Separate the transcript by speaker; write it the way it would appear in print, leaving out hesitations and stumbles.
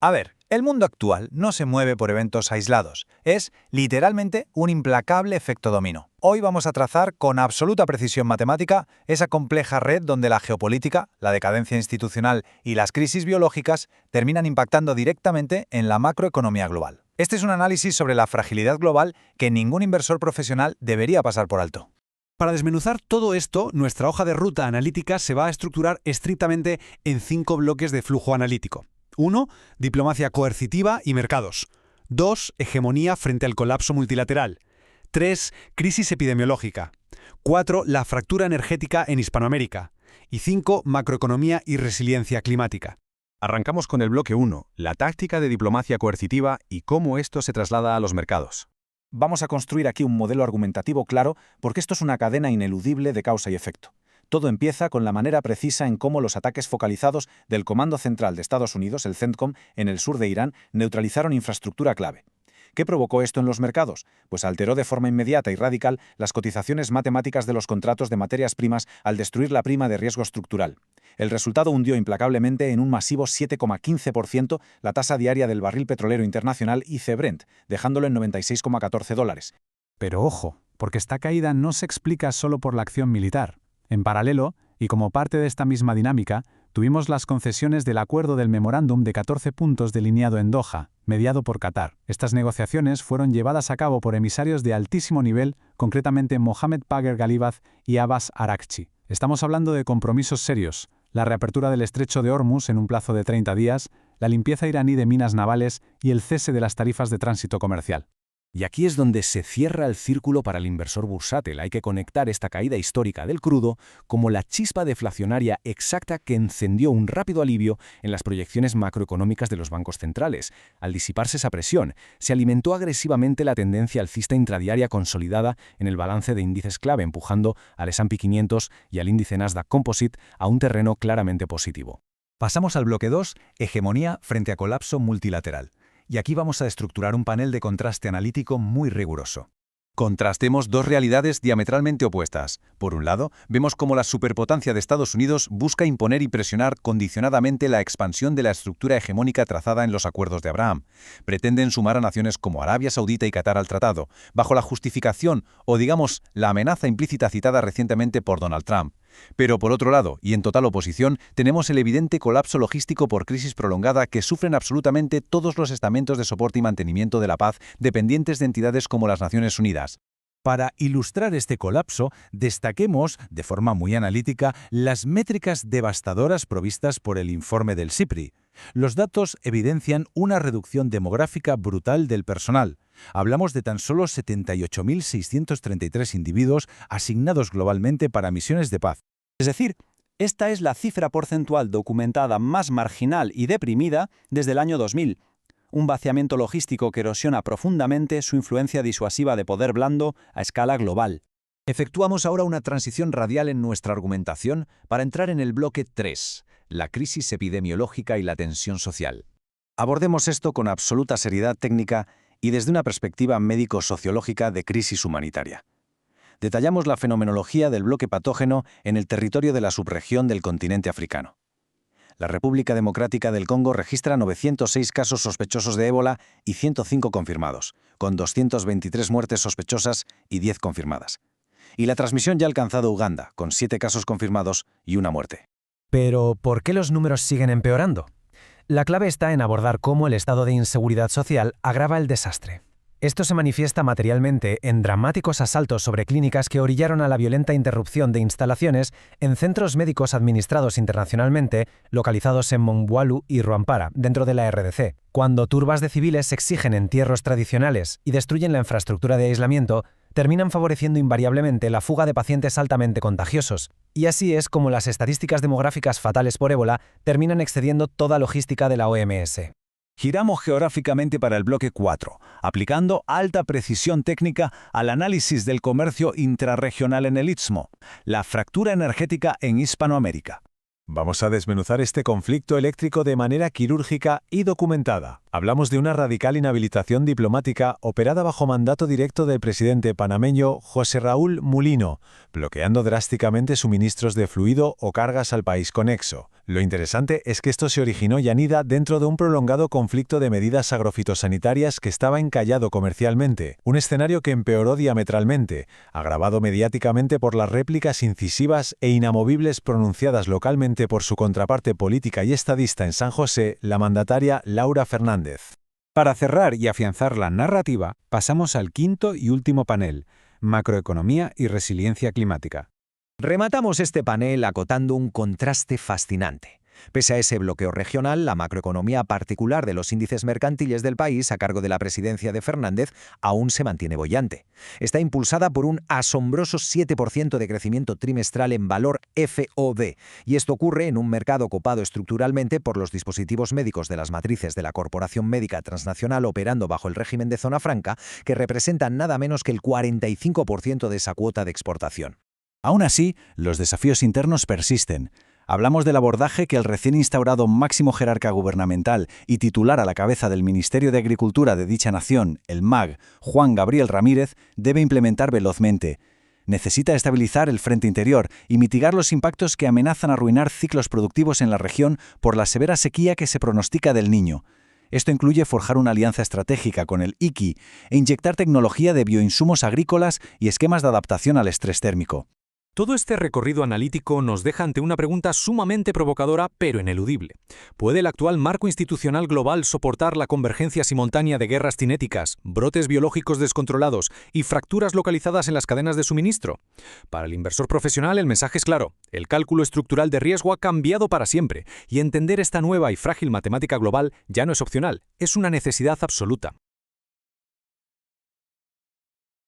Speaker 1: A ver, el mundo actual no se mueve por eventos aislados, es literalmente un implacable efecto dominó. Hoy vamos a trazar con absoluta precisión matemática esa compleja red donde la geopolítica, la decadencia institucional y las crisis biológicas terminan impactando directamente en la macroeconomía global. Este es un análisis sobre la fragilidad global que ningún inversor profesional debería pasar por alto.
Speaker 2: Para desmenuzar todo esto, nuestra hoja de ruta analítica se va a estructurar estrictamente en 5 bloques de flujo analítico. 1. Diplomacia coercitiva y mercados. 2. Hegemonía frente al colapso multilateral. 3. Crisis epidemiológica. 4. La fractura energética en Hispanoamérica. Y 5. Macroeconomía y resiliencia climática.
Speaker 3: Arrancamos con el bloque 1, la táctica de diplomacia coercitiva y cómo esto se traslada a los mercados.
Speaker 1: Vamos a construir aquí un modelo argumentativo claro porque esto es una cadena ineludible de causa y efecto. Todo empieza con la manera precisa en cómo los ataques focalizados del Comando Central de Estados Unidos, el CENTCOM, en el sur de Irán, neutralizaron infraestructura clave. ¿Qué provocó esto en los mercados? Pues alteró de forma inmediata y radical las cotizaciones matemáticas de los contratos de materias primas al destruir la prima de riesgo estructural. El resultado hundió implacablemente en un masivo 7,15% la tasa diaria del barril petrolero internacional ICE Brent, dejándolo en $96,14.
Speaker 2: Pero ojo, porque esta caída no se explica solo por la acción militar. En paralelo, y como parte de esta misma dinámica, tuvimos las concesiones del acuerdo del memorándum de 14 puntos delineado en Doha, mediado por Qatar. Estas negociaciones fueron llevadas a cabo por emisarios de altísimo nivel, concretamente Mohammed Bagher Ghalibaf y Abbas Araghchi. Estamos hablando de compromisos serios: la reapertura del estrecho de Hormuz en un plazo de 30 días, la limpieza iraní de minas navales y el cese de las tarifas de tránsito comercial.
Speaker 3: Y aquí es donde se cierra el círculo para el inversor bursátil. Hay que conectar esta caída histórica del crudo como la chispa deflacionaria exacta que encendió un rápido alivio en las proyecciones macroeconómicas de los bancos centrales. Al disiparse esa presión, se alimentó agresivamente la tendencia alcista intradiaria consolidada en el balance de índices clave, empujando al S&P 500 y al índice Nasdaq Composite a un terreno claramente positivo.
Speaker 1: Pasamos al bloque 2, hegemonía frente a colapso multilateral. Y aquí vamos a estructurar un panel de contraste analítico muy riguroso. Contrastemos dos realidades diametralmente opuestas. Por un lado, vemos cómo la superpotencia de Estados Unidos busca imponer y presionar condicionadamente la expansión de la estructura hegemónica trazada en los acuerdos de Abraham. Pretenden sumar a naciones como Arabia Saudita y Qatar al tratado, bajo la justificación o, digamos, la amenaza implícita citada recientemente por Donald Trump. Pero por otro lado, y en total oposición, tenemos el evidente colapso logístico por crisis prolongada que sufren absolutamente todos los estamentos de soporte y mantenimiento de la paz dependientes de entidades como las Naciones Unidas. Para ilustrar este colapso, destaquemos, de forma muy analítica, las métricas devastadoras provistas por el informe del SIPRI. Los datos evidencian una reducción demográfica brutal del personal. Hablamos de tan solo 78.633 individuos asignados globalmente para misiones de paz.
Speaker 4: Es decir, esta es la cifra porcentual documentada más marginal y deprimida desde el año 2000. Un vaciamiento logístico que erosiona profundamente su influencia disuasiva de poder blando a escala global.
Speaker 1: Efectuamos ahora una transición radial en nuestra argumentación para entrar en el bloque 3, la crisis epidemiológica y la tensión social. Abordemos esto con absoluta seriedad técnica y desde una perspectiva médico-sociológica de crisis humanitaria. Detallamos la fenomenología del bloque patógeno en el territorio de la subregión del continente africano. La República Democrática del Congo registra 906 casos sospechosos de ébola y 105 confirmados, con 223 muertes sospechosas y 10 confirmadas. Y la transmisión ya ha alcanzado Uganda, con 7 casos confirmados y 1 muerte.
Speaker 5: Pero, ¿por qué los números siguen empeorando? La clave está en abordar cómo el estado de inseguridad social agrava el desastre. Esto se manifiesta materialmente en dramáticos asaltos sobre clínicas que orillaron a la violenta interrupción de instalaciones en centros médicos administrados internacionalmente, localizados en Mongwalu y Rwampara, dentro de la RDC. Cuando turbas de civiles exigen entierros tradicionales y destruyen la infraestructura de aislamiento, terminan favoreciendo invariablemente la fuga de pacientes altamente contagiosos. Y así es como las estadísticas demográficas fatales por ébola terminan excediendo toda logística de la OMS.
Speaker 1: Giramos geográficamente para el bloque 4, aplicando alta precisión técnica al análisis del comercio intrarregional en el Istmo, la fractura energética en Hispanoamérica. Vamos a desmenuzar este conflicto eléctrico de manera quirúrgica y documentada.
Speaker 2: Hablamos de una radical inhabilitación diplomática operada bajo mandato directo del presidente panameño José Raúl Mulino, bloqueando drásticamente suministros de fluido o cargas al país conexo. Lo interesante es que esto se originó y anida dentro de un prolongado conflicto de medidas agrofitosanitarias que estaba encallado comercialmente, un escenario que empeoró diametralmente, agravado mediáticamente por las réplicas incisivas e inamovibles pronunciadas localmente por su contraparte política y estadista en San José, la mandataria Laura Fernández.
Speaker 6: Para cerrar y afianzar la narrativa, pasamos al quinto y último panel, macroeconomía y resiliencia climática.
Speaker 7: Rematamos este panel acotando un contraste fascinante. Pese a ese bloqueo regional, la macroeconomía particular de los índices mercantiles del país a cargo de la presidencia de Fernández aún se mantiene boyante. Está impulsada por un asombroso 7% de crecimiento trimestral en valor FOB, y esto ocurre en un mercado copado estructuralmente por los dispositivos médicos de las matrices de la Corporación Médica Transnacional operando bajo el régimen de zona franca, que representan nada menos que el 45% de esa cuota de exportación.
Speaker 3: Aún así, los desafíos internos persisten. Hablamos del abordaje que el recién instaurado máximo jerarca gubernamental y titular a la cabeza del Ministerio de Agricultura de dicha nación, el MAG, Juan Gabriel Ramírez, debe implementar velozmente. Necesita estabilizar el frente interior y mitigar los impactos que amenazan arruinar ciclos productivos en la región por la severa sequía que se pronostica del Niño. Esto incluye forjar una alianza estratégica con el ICI e inyectar tecnología de bioinsumos agrícolas y esquemas de adaptación al estrés térmico.
Speaker 8: Todo este recorrido analítico nos deja ante una pregunta sumamente provocadora, pero ineludible. ¿Puede el actual marco institucional global soportar la convergencia simultánea de guerras cinéticas, brotes biológicos descontrolados y fracturas localizadas en las cadenas de suministro? Para el inversor profesional el mensaje es claro. El cálculo estructural de riesgo ha cambiado para siempre, y entender esta nueva y frágil matemática global ya no es opcional, es una necesidad absoluta.